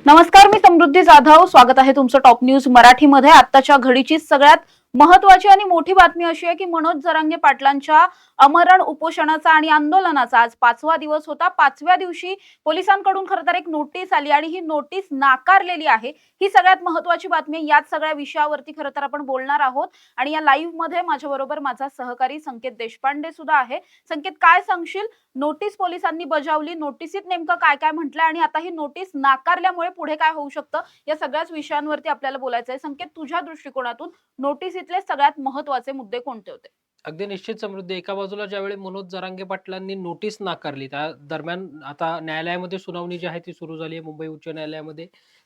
नमस्कार, मी समृद्धी जाधव. स्वागत आहे तुमचं टॉप न्यूज मराठीमध्ये. आत्ताच्या घडीची सगळ्यात महत्वाची आणि मोठी बातमी अशी आहे की मनोज जरांगे पाटलांच्या अमरण उपोषणाचा आणि आंदोलनाचा आज 5वा दिवस होता. 5व्या दिवशी पोलिसांकडून खरं तर एक नोटीस आली आणि ही नोटीस नाकारलेली आहे. ही सगळ्यात महत्वाची बातमी आहे. याच सगळ्या विषयावरती खरं तर आपण बोलणार आहोत आणि या लाईव्ह मध्ये माझ्याबरोबर माझा सहकारी संकेत देशपांडे सुद्धा आहे. संकेत, काय सांगशील? नोटीस पोलिसांनी बजावली, नोटिसीत नेमकं काय काय म्हटलंय आणि आता ही नोटीस नाकारल्यामुळे पुढे काय होऊ शकतं, या सगळ्याच विषयांवरती आपल्याला बोलायचं आहे. संकेत, तुझ्या दृष्टिकोनातून नोटीसीतले सगळ्यात महत्त्वाचे मुद्दे कोणते होते? अगदी निश्चित समृद्धी. एका बाजूला ज्यावेळी मनोज जरांगे पाटलांनी नोटीस नाकारली, त्या दरम्यान आता न्यायालयामध्ये सुनावणी जी आहे ती सुरू झाली आहे. मुंबई उच्च न्यायालयामध्ये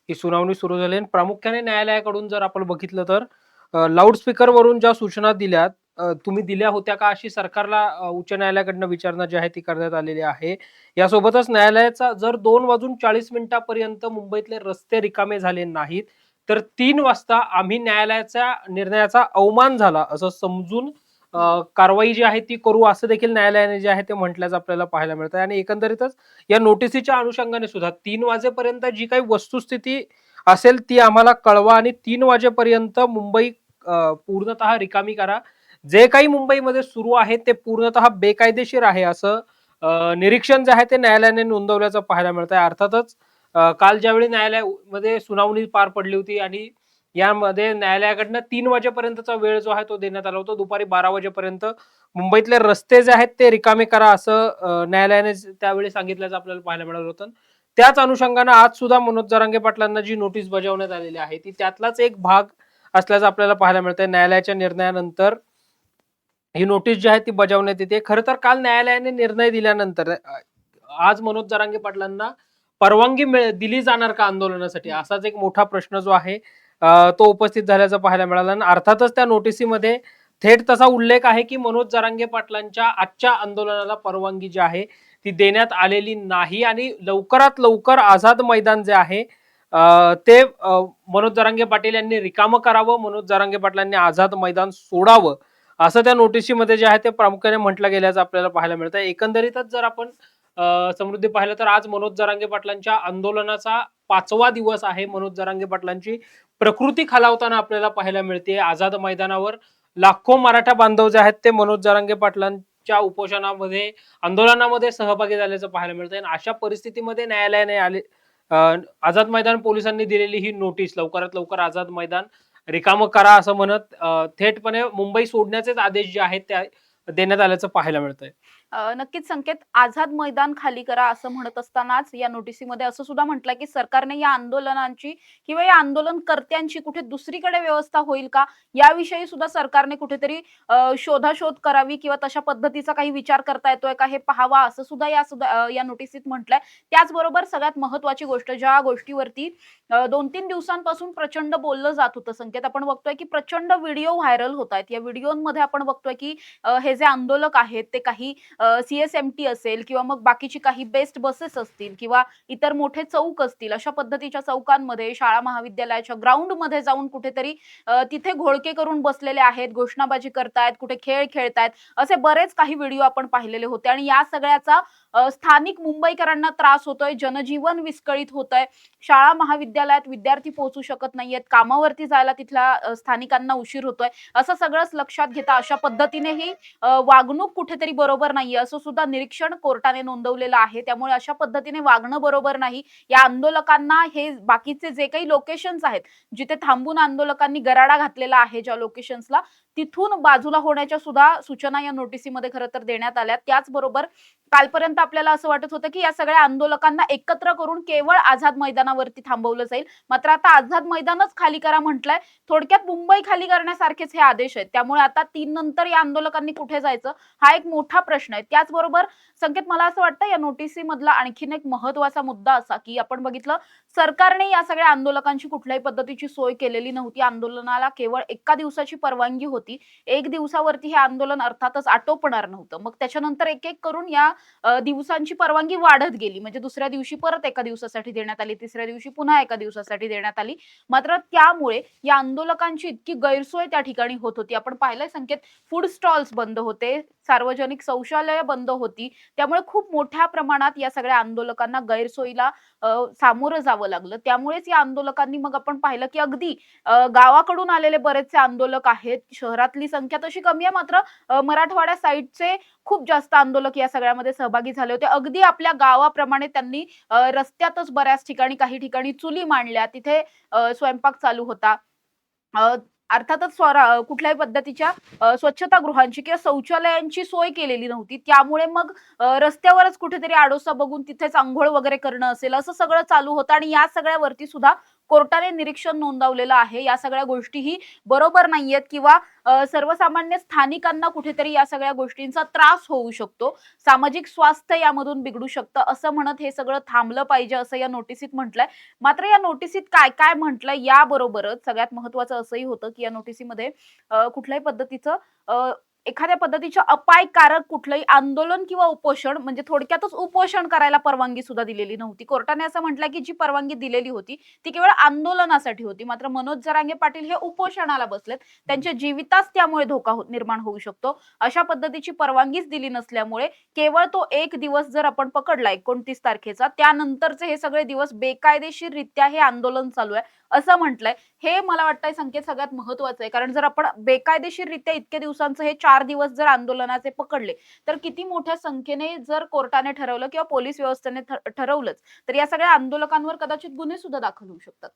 ही सुनावणी सुरू झाली आहे. प्रामुख्याने न्यायालयाकडून जर आपण बघितलं तर लाऊडस्पीकरवरून ज्या सूचना दिल्यात, तुम्ही दिल्या होत्या का अशी सरकारला उच्च न्यायालयाकडनं विचारणा जी आहे ती करण्यात आलेली आहे. यासोबतच न्यायालयाचा जर 2:40 मुंबईतले रस्ते रिकामे झाले नाहीत, तर 3 वाजता आम्ही न्यायालयाच्या निर्णयाचा अवमान झाला असं समजून कारवाई जी आहे ती करू, असं देखील न्यायालयाने जे आहे ते म्हटल्याचं आपल्याला पाहायला मिळतं. आणि एकंदरीतच या नोटिसीच्या अनुषंगाने सुद्धा 3 वाजेपर्यंत जी काही वस्तुस्थिती असेल ती आम्हाला कळवा आणि 3 वाजेपर्यंत मुंबई पूर्णतः रिकामी करा. जे काही मुंबईमध्ये सुरू आहे ते पूर्णतः बेकायदेशीर आहे असं निरीक्षण जे आहे ते न्यायालयाने नोंदवल्याचं पाहायला मिळतंय. अर्थातच काल ज्यावेळी न्यायालयामध्ये सुनावणी पार पडली होती आणि यामध्ये न्यायालयाकडनं 3 वाजेपर्यंतचा वेळ जो आहे तो देण्यात आला होता. दुपारी 12 वाजेपर्यंत मुंबईतले रस्ते जे आहेत ते रिकामे करा असं न्यायालयाने त्यावेळी सांगितल्याचं आपल्याला पाहायला मिळालं होतं. त्याच अनुषंगानं आज सुद्धा मनोज जरांगे पाटलांना जी नोटीस बजावण्यात आलेली आहे ती त्यातलाच एक भाग असल्याचं आपल्याला पाहायला मिळतंय. न्यायालयाच्या निर्णयानंतर ही नोटीस जी आहे ती बजावण्यात येते. खरं तर काल न्यायालयाने निर्णय दिल्यानंतर आज मनोज जरांगे पाटलांना परवानगी दिली जाणार का आंदोलनासाठी, असाच एक मोठा प्रश्न जो आहे तो उपस्थित झाल्याचं पाहायला मिळालं. आणि अर्थातच त्या नोटिसीमध्ये थेट तसा उल्लेख आहे की मनोज जरांगे पाटलांच्या आजच्या आंदोलनाला परवानगी जी आहे ती देण्यात आलेली नाही आणि लवकरात लवकर आझाद मैदान जे आहे ते मनोज जरांगे पाटील यांनी रिकामं करावं, मनोज जरांगे पाटलांनी आझाद मैदान सोडावं असं त्या नोटिशीमध्ये जे आहे ते प्रामुख्याने म्हटलं गेल्याचं आपल्याला पाहायला मिळतं. एकंदरीतच जर आपण समृद्धी पाहिलं तर आज मनोज जरांगे पाटलांच्या आंदोलनाचा 5वा दिवस आहे. मनोज जरांगे पाटलांची प्रकृती खालावताना आपल्याला पाहायला मिळते. आझाद मैदानावर लाखो मराठा बांधव जे आहेत ते मनोज जरांगे पाटलांच्या उपोषणामध्ये, आंदोलनामध्ये सहभागी झाल्याचं पाहायला मिळतंय. आणि अशा परिस्थितीमध्ये न्यायालयाने आझाद मैदान पोलिसांनी दिलेली ही नोटीस, लवकरात लवकर आझाद मैदान रिकामं करा असं म्हणत थेटपणे मुंबई सोडण्याचेच आदेश जे आहेत ते देण्यात आल्याचं पाहायला मिळतंय. नक्कीच संकेत, आझाद मैदान खाली करा असं म्हणत असतानाच या नोटिसीमध्ये असं सुद्धा म्हटलं की सरकारने या आंदोलनांची किंवा या आंदोलनकर्त्यांची कुठे दुसरीकडे व्यवस्था होईल का, याविषयी सुद्धा सरकारने कुठेतरी शोधाशोध करावी किंवा तशा पद्धतीचा काही विचार करता येतोय का हे पाहावा, असं सुद्धा या नोटिसीत म्हटलंय. त्याचबरोबर सगळ्यात महत्वाची गोष्ट, ज्या गोष्टीवरती 2-3 दिवसांपासून प्रचंड बोललं जात होतं संकेत, आपण बघतोय की प्रचंड व्हिडिओ व्हायरल होत आहेत. या व्हिडिओमध्ये आपण बघतोय की हे जे आंदोलक आहेत ते काही CSMT असेल किंवा मग बाकीची काही बेस्ट बसेस असतील किंवा इतर मोठे चौक असतील, अशा पद्धतीच्या चौकांमध्ये, शाळा महाविद्यालयाच्या ग्राउंडमध्ये जाऊन कुठेतरी तिथे घोळके करून बसलेले आहेत, घोषणाबाजी करतायत, कुठे खेळ खेळतायत, असे बरेच काही व्हिडिओ आपण पाहिलेले होते. आणि या सगळ्याचा स्थानिक मुंबईकरांना त्रास होतोय, जनजीवन विस्कळीत होतंय, शाळा महाविद्यालयात विद्यार्थी पोहोचू शकत नाहीयेत, कामावरती जायला तिथल्या स्थानिकांना उशीर होतोय, असं सगळंच लक्षात घेता अशा पद्धतीने ही वागणूक कुठेतरी बरोबर नाहीये असं सुद्धा निरीक्षण कोर्टाने नोंदवलेलं आहे. त्यामुळे अशा पद्धतीने वागणं बरोबर नाही. या आंदोलकांना हे बाकीचे जे काही लोकेशन्स आहेत, जिथे थांबून आंदोलकांनी गराडा घातलेला आहे ज्या लोकेशन्सला, तिथून बाजूला होण्याच्या सुद्धा सूचना या नोटिसीमध्ये खरं तर देण्यात आल्या. त्याचबरोबर कालपर्यंत आपल्याला असं वाटत होतं की या सगळ्या आंदोलकांना एकत्र करून केवळ आझाद मैदानावरती थांबवलं जाईल. मात्र आता आझाद मैदानच खाली करा म्हटलंय. थोडक्यात मुंबई खाली करण्यासारखेच हे आदेश आहेत. त्यामुळे आता 3 नंतर या आंदोलकांनी कुठे जायचं, हा एक मोठा प्रश्न आहे. त्याचबरोबर संकेत, मला असं वाटतं या नोटिसीमधला आणखीन एक महत्त्वाचा मुद्दा असा की आपण बघितलं, सरकारने या सगळ्या आंदोलकांची कुठल्याही पद्धतीची सोय केलेली नव्हती. आंदोलनाला केवळ 1 दिवसाची परवानगी होती. 1 दिवसावरती हे आंदोलन अर्थातच आटोपणार नव्हतं. मग त्याच्यानंतर एक-एक करून या दिवसांची परवानगी वाढत गेली. म्हणजे दुसऱ्या दिवशी परत 1 दिवसासाठी देण्यात आली, तिसऱ्या दिवशी पुन्हा 1 दिवसासाठी देण्यात आली. मात्र त्यामुळे या आंदोलकांची इतकी गैरसोय त्या ठिकाणी होत होती. आपण पाहिलंय संकेत, फूड स्टॉल्स बंद होते, सार्वजनिक शौचालय सचिवालय बंद होती. त्यामुळे खूप मोठ्या प्रमाणात या सगळ्या आंदोलकांना गैरसोयीला सामोरं जावं लागलं. त्यामुळेच या आंदोलकांनी मग आपण पाहिलं, की अगदी गावाकडून आलेले बरेचसे आंदोलक आहेत. शहरातली संख्या तशी कमी आहे, मात्र मराठवाड्या साइडचे खूप जास्त आंदोलक या सगळ्यामध्ये सहभागी झाले होते. अगदी आपल्या गावाप्रमाणे त्यांनी रस्त्यातच बऱ्याच ठिकाणी, काही ठिकाणी चुली मांडल्या. तिथे स्वयंपाक चालू होता. अ, अर्थातच कुठल्याही पद्धतीच्या स्वच्छतागृहांची किंवा शौचालयांची सोय केलेली नव्हती. त्यामुळे मग रस्त्यावरच कुठेतरी आडोसा बघून तिथेच अंघोळ वगैरे करणं असेल, असं सगळं चालू होतं आणि या सगळ्यावरती सुद्धा कोर्टाने निरीक्षण नोंदवलेलं आहे. या सगळ्या गोष्टीही बरोबर नाहीयेत किंवा सर्वसामान्य स्थानिकांना कुठेतरी या सगळ्या गोष्टींचा त्रास होऊ शकतो. सामाजिक स्वास्थ्य यामधून बिघडू शकतं, असं म्हणत हे सगळं थांबलं पाहिजे, असं या नोटिसीत म्हटलंय. मात्र या नोटिसीत काय-काय म्हटलंय याबरोबरच सगळ्यात महत्त्वाचं असंही होतं, की या नोटिसीमध्ये कुठल्याही पद्धतीचं एखाद्या पद्धतीच्या अपायकारक कुठलंही आंदोलन किंवा उपोषण म्हणजे थोडक्यातच उपोषण करायला परवानगी सुद्धा दिलेली नव्हती. कोर्टाने असं म्हटलं, की जी परवानगी दिलेली होती, ती केवळ आंदोलनासाठी होती. मात्र मनोज जरांगे पाटील हे उपोषणाला बसलेत. त्यांच्या जीवितास त्यामुळे धोका निर्माण होऊ शकतो. अशा पद्धतीची परवानगीच दिली नसल्यामुळे केवळ तो 1 दिवस जर आपण पकडला 29 तारखेचा, त्यानंतरचे हे सगळे दिवस बेकायदेशीररित्या हे आंदोलन चालू आहे, असं म्हटलंय. हे मला वाटतंय संकेत सगळ्यात महत्त्वाचं आहे. कारण जर आपण बेकायदेशीररित्या इतक्या दिवसांचं हे 4 दिवस जर आंदोलनाचे पकडले, तर किती मोठ्या संख्येने जर कोर्टाने ठरवलं किंवा पोलीस व्यवस्थेने ठरवलंच, तर या सगळ्या आंदोलकांवर कदाचित गुन्हे सुद्धा दाखल होऊ शकतात.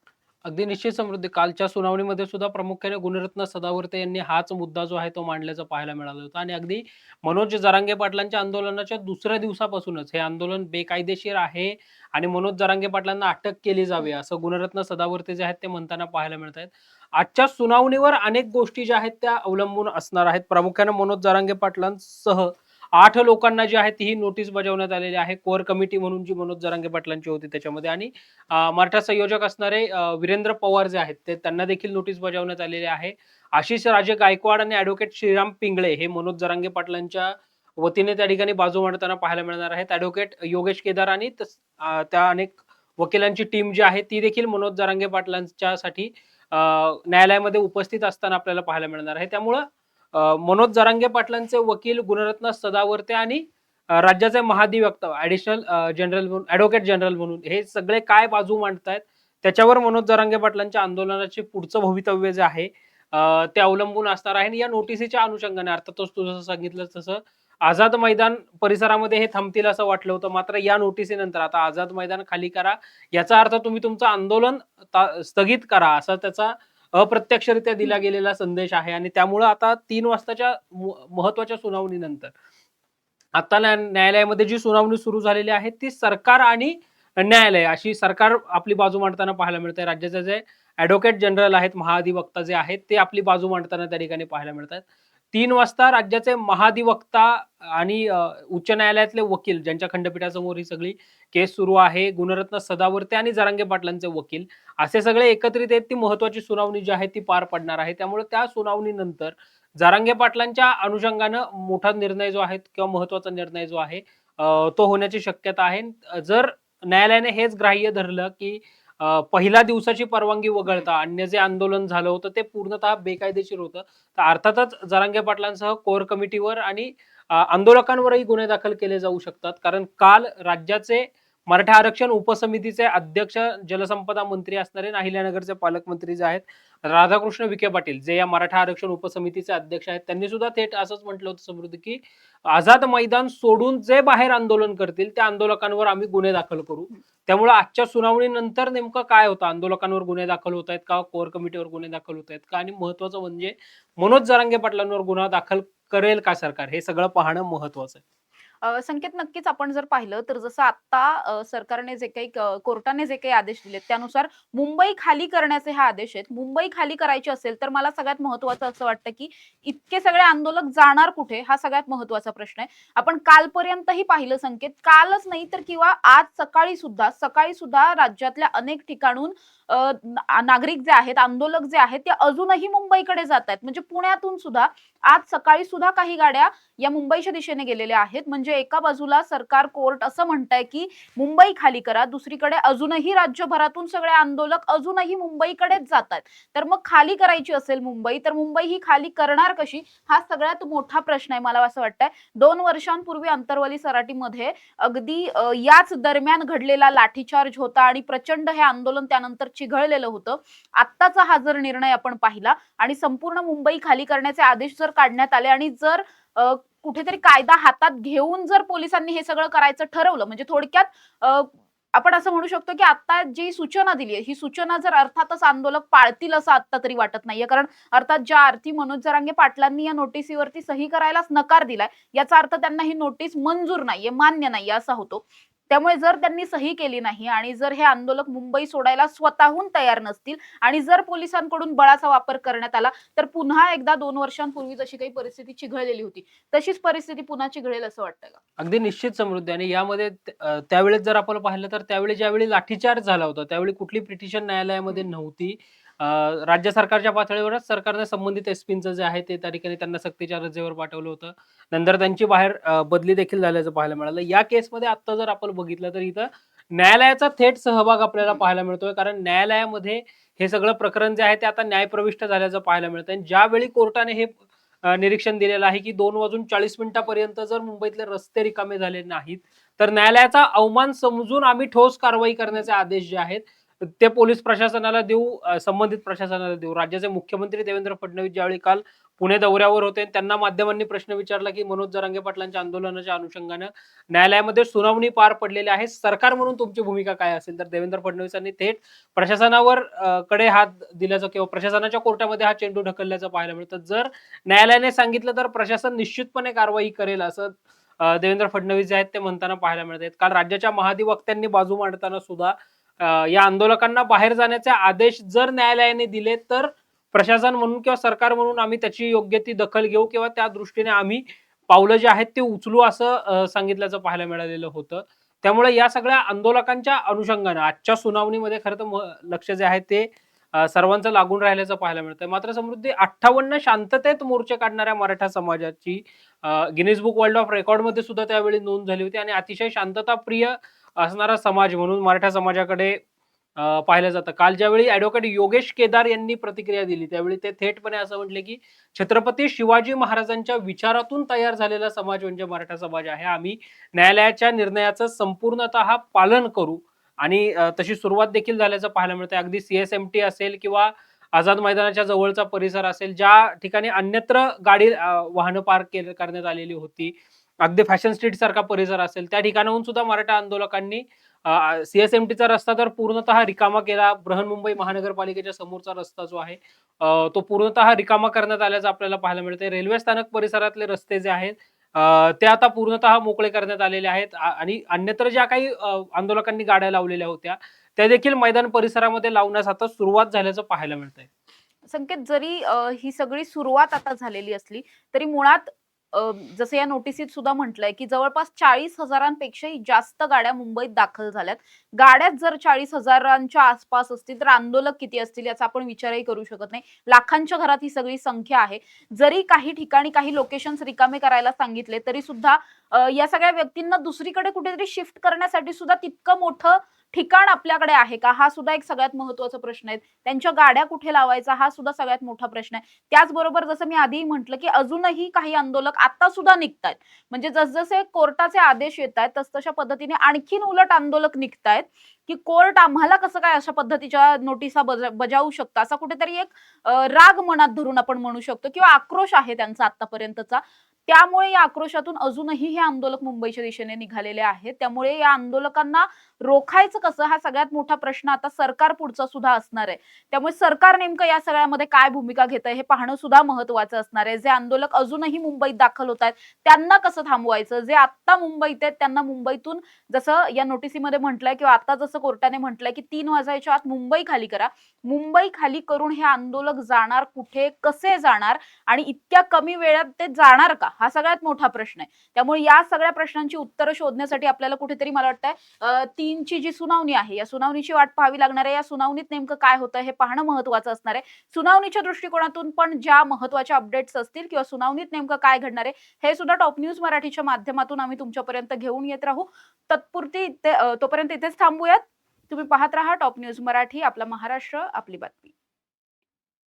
अगदी निश्चित समृद्धी. कालच्या सुनावणीमध्ये सुद्धा प्रामुख्याने गुणरत्न सदावर्ते यांनी हाच मुद्दा जो आहे तो मांडल्याचं पाहायला मिळालं होतं आणि अगदी मनोज जरांगे पाटलांच्या आंदोलनाच्या दुसऱ्या दिवसापासूनच हे आंदोलन बेकायदेशीर आहे आणि मनोज जरांगे पाटलांना अटक केली जावी असं गुणरत्न सदावर्ते जे आहेत ते म्हणताना पाहायला मिळत आहेत. आजच्या सुनावणीवर अनेक गोष्टी ज्या आहेत त्या अवलंबून असणार आहेत. प्रामुख्याने मनोज जरांगे पाटलांसह 8 लोकांना जी आहे ती ही नोटीस बजावण्यात आलेली आहे. कोर कमिटी म्हणून जी मनोज जरांगे पाटलांची होती त्याच्यामध्ये आणि मराठा संयोजक असणारे वीरेंद्र पवार जे आहेत ते त्यांना देखील नोटीस बजावण्यात आलेली आहे. आशिष राजे गायकवाड आणि ॲडव्होकेट श्रीराम पिंगळे हे मनोज जरांगे पाटलांच्या वतीने त्या ठिकाणी बाजू मांडताना पाहायला मिळणार आहेत. ॲडव्होकेट योगेश केदार आणि त्या अनेक वकिलांची टीम जी आहे ती देखील मनोज जरांगे पाटलांच्यासाठी न्यायालयामध्ये उपस्थित असताना आपल्याला पाहायला मिळणार आहे. त्यामुळं मनोज जरांगे पाटलांचे वकील गुणरत्न सदावर्ते आणि राज्याचे महाधिवक्ता ऍडिशनल जनरल म्हणून ऍडव्होकेट जनरल म्हणून हे सगळे काय बाजू मांडतायत त्याच्यावर मनोज जरांगे पाटलांच्या आंदोलनाचे पुढचं भवितव्य जे आहे ते अवलंबून असणार आहे. आणि या नोटिसीच्या अनुषंगाने अर्थातच तू जसं सांगितलं तसं आझाद मैदान परिसरामध्ये हे थांबतील असं वाटलं होतं. मात्र या नोटिसीनंतर आता आझाद मैदान खाली करा याचा अर्थ तुम्ही तुमचं आंदोलन स्थगित करा असा त्याचा अप्रत्यक्षरित्या दिला गेलेला संदेश आहे. आणि त्यामुळे आता 3 वाजताच्या महत्वाच्या सुनावणीनंतर आता न्यायालयामध्ये जी सुनावणी सुरू झालेली आहे ती सरकार आणि न्यायालय अशी सरकार आपली बाजू मांडताना पाहायला मिळते. राज्याचे जे ऍडव्होकेट जनरल आहेत महाधिवक्ता जे आहेत ते आपली बाजू मांडताना त्या ठिकाणी पाहायला मिळतात. 3 वाजता राज्याचे महाधिवक्ता आणि उच्च न्यायालयातले वकील ज्यांच्या खंडपीठासमोर ही सगळी केस सुरू आहे गुणरत्न सदावर्ते आणि जरांगे पाटलांचे वकील असे सगळे एकत्रित आहेत ती महत्वाची सुनावणी जी आहे ती पार पडणार आहे. त्यामुळे त्या सुनावणीनंतर जरांगे पाटलांच्या अनुषंगानं मोठा निर्णय जो आहे किंवा महत्वाचा निर्णय जो आहे तो होण्याची शक्यता आहे. जर न्यायालयाने हेच ग्राह्य धरलं की पहिल्या दिवसाची परवानगी वगळता अन्य जे आंदोलन झालं होतं ते पूर्णतः बेकायदेशीर होतं तर अर्थातच जरांगे पाटलांसह कोर कमिटीवर आणि आंदोलकांवरही गुन्हे दाखल केले जाऊ शकतात. कारण काल राज्याचे मराठा आरक्षण उपसमितीचे अध्यक्ष जलसंपदा मंत्री असणारे नाहिल्यानगरचे पालकमंत्री जे आहेत राधाकृष्ण विखे पाटील जे या मराठा आरक्षण उपसमितीचे अध्यक्ष आहेत त्यांनी सुद्धा थेट असंच म्हटलं होतं समृद्धी की आझाद मैदान सोडून जे बाहेर आंदोलन करतील त्या आंदोलकांवर आम्ही गुन्हे दाखल करू. त्यामुळे आजच्या सुनावणीनंतर नेमकं काय होतं आंदोलकांवर गुन्हे दाखल होत आहेत का कोर कमिटीवर गुन्हे दाखल होत आहेत का आणि महत्वाचं म्हणजे मनोज जरांगे पाटलांवर गुन्हा दाखल करेल का सरकार हे सगळं पाहणं महत्वाचं आहे. संकेत नक्कीच आपण जर पाहिलं तर जसं आता सरकारने जे काही कोर्टाने जे काही आदेश दिलेत त्यानुसार मुंबई खाली करण्याचे हे आदेश आहेत. मुंबई खाली करायची असेल तर मला सगळ्यात महत्वाचं असं वाटतं की इतके सगळे आंदोलक जाणार कुठे हा सगळ्यात महत्वाचा प्रश्न आहे. आपण कालपर्यंतही पाहिलं संकेत कालच नाही तर किंवा आज सकाळी सुद्धा राज्यातल्या अनेक ठिकाणून नागरिक जे आहेत आंदोलक जे आहेत ते अजूनही मुंबईकडे जात आहेत. म्हणजे पुण्यातून सुद्धा आज सकाळी सुद्धा काही गाड्या या मुंबईच्या दिशेने गेलेल्या आहेत. म्हणजे म्हणजे एका बाजूला सरकार, कोर्ट असं म्हणताय की मुंबई खाली करा, दुसरीकडे अजूनही राज्यभरातून सगळे आंदोलक अजूनही मुंबईकडेच जातात. तर मग खाली करायची असेल मुंबई, तर मुंबई ही खाली करणार कशी? हा सगळ्यात मोठा प्रश्न आहे मला असं वाटतंय. 2 वर्षांपूर्वी अंतरवली सराटीमध्ये अगदी याच दरम्यान घडलेला लाठीचार्ज होता आणि प्रचंड हे आंदोलन त्यानंतर चिघळलेलं होतं. आत्ताचा हा जर निर्णय आपण पाहिला आणि संपूर्ण मुंबई खाली करण्याचे आदेश जर काढण्यात आले आणि जर कुठेतरी कायदा हातात घेऊन जर पोलिसांनी हे सगळं करायचं ठरवलं, म्हणजे थोडक्यात आपण असं म्हणू शकतो की आता जी सूचना दिली आहे, ही सूचना जर अर्थातच आंदोलक पाळतील असं आता तरी वाटत नाहीये. कारण अर्थात ज्या अर्थी मनोज जरांगे पाटलांनी या नोटिसीवरती सही करायलाच नकार दिलाय, याचा अर्थ त्यांना ही नोटीस मंजूर नाहीये, मान्य नाहीये असा होतो. त्यामुळे जर त्यांनी सही केली नाही आणि जर हे आंदोलक मुंबई सोडायला स्वतःहून तयार नसतील आणि जर पोलिसांकडून बळाचा वापर करण्यात आला, तर पुन्हा एकदा 2 वर्षांपूर्वी जशी काही परिस्थिती चिघळलेली होती, तशीच परिस्थिती पुन्हा चिघळेल असं वाटतंय का? अगदी निश्चित समृद्धी आणि यामध्ये त्यावेळेस जर आपण पाहिलं तर त्यावेळी ज्यावेळी लाठीचार्ज झाला होता त्यावेळी कुठली पिटिशन न्यायालयामध्ये हं. नव्हती. राज्य सरकारच्या पातळीवरच सरकारने संबंधित एसपींचं जे आहे ते त्या ठिकाणी त्यांना सक्तीच्या रजेवर पाठवलं होतं. नंतर त्यांची बाहेर बदली देखील झाल्याचं पाहायला मिळालं. या केसमध्ये आता जर आपण बघितलं तर इथं न्यायालयाचा थेट सहभाग आपल्याला पाहायला मिळतोय. कारण न्यायालयामध्ये हे सगळं प्रकरण जे आहे ते आता न्यायप्रविष्ट झाल्याचं पाहायला मिळतंय. आणि ज्यावेळी कोर्टाने हे निरीक्षण दिलेलं आहे की 2 वाजून 40 मिनिटापर्यंत जर मुंबईतले रस्ते रिकामे झाले नाहीत, तर न्यायालयाचा अवमान समजून आम्ही ठोस कारवाई करण्याचे आदेश जे आहेत, ते पोलीस प्रशासनाला देऊ, संबंधित प्रशासनाला देऊ. राज्याचे मुख्यमंत्री देवेंद्र फडणवीस ज्यावेळी काल पुणे दौऱ्यावर होते, त्यांना माध्यमांनी प्रश्न विचारला की मनोज जरांगे पाटलांच्या आंदोलनाच्या अनुषंगानं न्यायालयामध्ये सुनावणी पार पडलेली आहे. सरकार म्हणून तुमची भूमिका काय असेल? तर देवेंद्र फडणवीसांनी थेट प्रशासनावर कडे हात दिल्याचं किंवा प्रशासनाच्या कोर्टामध्ये हा चेंडू ढकलल्याचं पाहायला मिळतं. जर न्यायालयाने सांगितलं तर प्रशासन निश्चितपणे कारवाई करेल असं देवेंद्र फडणवीस जे आहेत ते म्हणताना पाहायला मिळत आहेत. काल राज्याच्या महाधिवक्त्यांनी बाजू मांडताना सुद्धा या आंदोलकांना बाहेर जाण्याचे आदेश जर न्यायालयाने दिले तर प्रशासन म्हणून किंवा सरकार म्हणून आम्ही त्याची योग्य ती दखल घेऊ किंवा त्या दृष्टीने आम्ही पावलं जे आहेत ते उचलू असं सांगितल्याचं पाहायला मिळालेलं होतं. त्यामुळे या सगळ्या आंदोलकांच्या अनुषंगानं आजच्या सुनावणीमध्ये खरं तर लक्ष जे आहे ते सर्वांचं लागून राहिल्याचं पाहायला मिळतंय. मात्र समृद्धी 58 शांततेत मोर्चे काढणाऱ्या मराठा समाजाची गिनीज बुक वर्ल्ड ऑफ रेकॉर्डमध्ये सुद्धा त्यावेळी नोंद झाली होती आणि अतिशय शांतताप्रिय असणारा समाज म्हणून मराठा समाजाकडे पाहिलं जातं. काल ज्यावेळी ॲडव्होकेट योगेश केदार यांनी प्रतिक्रिया दिली, त्यावेळी ते थेटपणे असं म्हटले, की छत्रपती शिवाजी महाराजांच्या विचारातून तयार झालेला समाज म्हणजे मराठा समाज आहे. आम्ही न्यायालयाच्या निर्णयाचं संपूर्णतः पालन करू आणि तशी सुरुवात देखील झाल्याचं पाहायला मिळतंय. अगदी सीएसएमटी असेल किंवा आझाद मैदानाच्या जवळचा परिसर असेल, ज्या ठिकाणी अन्यत्र गाडी वाहनं पार्क करण्यात आलेली होती. अगदी फॅशन स्ट्रीट सारखा परिसर असेल, त्या ठिकाणाहून सुद्धा मराठा आंदोलकांनी सीएसएमटीचा रस्ता तर पूर्णतः रिकामा केला. बृहन्मुंबई महानगरपालिकेच्या समोरचा रस्ता जो आहे तो पूर्णतः रिकामा करण्यात आल्याचं आपल्याला पाहायला मिळतंय. रेल्वे स्थानक परिसरातले रस्ते जे आहेत ते आता पूर्णतः मोकळे करण्यात आलेले आहेत आणि अन्यत्र ज्या काही आंदोलकांनी गाड्या लावलेल्या होत्या, त्या देखील मैदान परिसरामध्ये लावण्यास आता सुरुवात झाल्याचं पाहायला मिळतंय. संकेत, जरी ही सगळी सुरुवात आता झालेली असली तरी मुळात जसं या नोटिसीत सुद्धा म्हटलंय की जवळपास 40,000पेक्षाही जास्त गाड्या मुंबईत दाखल झाल्यात. गाड्याच जर 40,000च्या आसपास असतील तर आंदोलक किती असतील याचा आपण विचारही करू शकत नाही. लाखांच्या घरात ही सगळी संख्या आहे. जरी काही ठिकाणी काही लोकेशन्स रिकामे करायला सांगितले तरी सुद्धा या सगळ्या व्यक्तींना दुसरीकडे कुठेतरी शिफ्ट करण्यासाठी सुद्धा तितकं मोठं ठिकाण आपल्याकडे आहे का? हा सुद्धा एक सगळ्यात महत्त्वाचा प्रश्न आहे. त्यांच्या गाड्या कुठे लावायचा हा सुद्धा सगळ्यात मोठा प्रश्न आहे. त्याचबरोबर जसं मी आधीही म्हटलं, की अजूनही काही आंदोलक आता सुद्धा निघतायत. म्हणजे जसजसे कोर्टाचे आदेश येतायत तसतशा पद्धतीने आणखीन उलट आंदोलक निघतायत, की कोर्ट आम्हाला कसं काय अशा पद्धतीच्या नोटिसा बजावू शकतं, असा कुठेतरी एक राग मनात धरून आपण म्हणू शकतो किंवा आक्रोश आहे त्यांचा आतापर्यंतचा. त्यामुळे या आक्रोशातून अजूनही हे आंदोलक मुंबईच्या दिशेने निघालेले आहेत. त्यामुळे या आंदोलकांना रोखायचं कसं हा सगळ्यात मोठा प्रश्न आता सरकार पुढचा सुद्धा असणार आहे. त्यामुळे सरकार नेमकं या सगळ्यामध्ये काय भूमिका घेतंय हे पाहणं सुद्धा महत्त्वाचं असणार आहे. जे आंदोलक अजूनही मुंबईत दाखल होत आहेत त्यांना कसं थांबवायचं, जे आता मुंबईत आहेत त्यांना मुंबईतून, जसं या नोटिसीमध्ये म्हटलंय किंवा आता जसं कोर्टाने म्हटलंय की 3 वाजायच्या आत मुंबई खाली करा. मुंबई खाली करून हे आंदोलक जाणार कुठे, कसे जाणार आणि इतक्या कमी वेळात ते जाणार का? हा सगळ्यात मोठा प्रश्न आहे. त्यामुळे या सगळ्या प्रश्नांची उत्तरं शोधण्यासाठी आपल्याला कुठेतरी मला वाटतंय 3ची जी सुनावणी आहे, या सुनावणीची वाट पाहावी लागणार आहे. या सुनावणीत नेमकं काय होतं हे पाहणं महत्त्वाचं असणार आहे. सुनावणीच्या दृष्टिकोनातून पण ज्या महत्त्वाच्या अपडेट्स असतील किंवा सुनावणीत नेमकं काय घडणार आहे, हे सुद्धा टॉप न्यूज मराठीच्या माध्यमातून आम्ही तुमच्यापर्यंत घेऊन येत राहू. तोपर्यंत इथेच थांबूयात. तुम्ही पाहत राहा टॉप न्यूज मराठी, आपला महाराष्ट्र, आपली बातमी.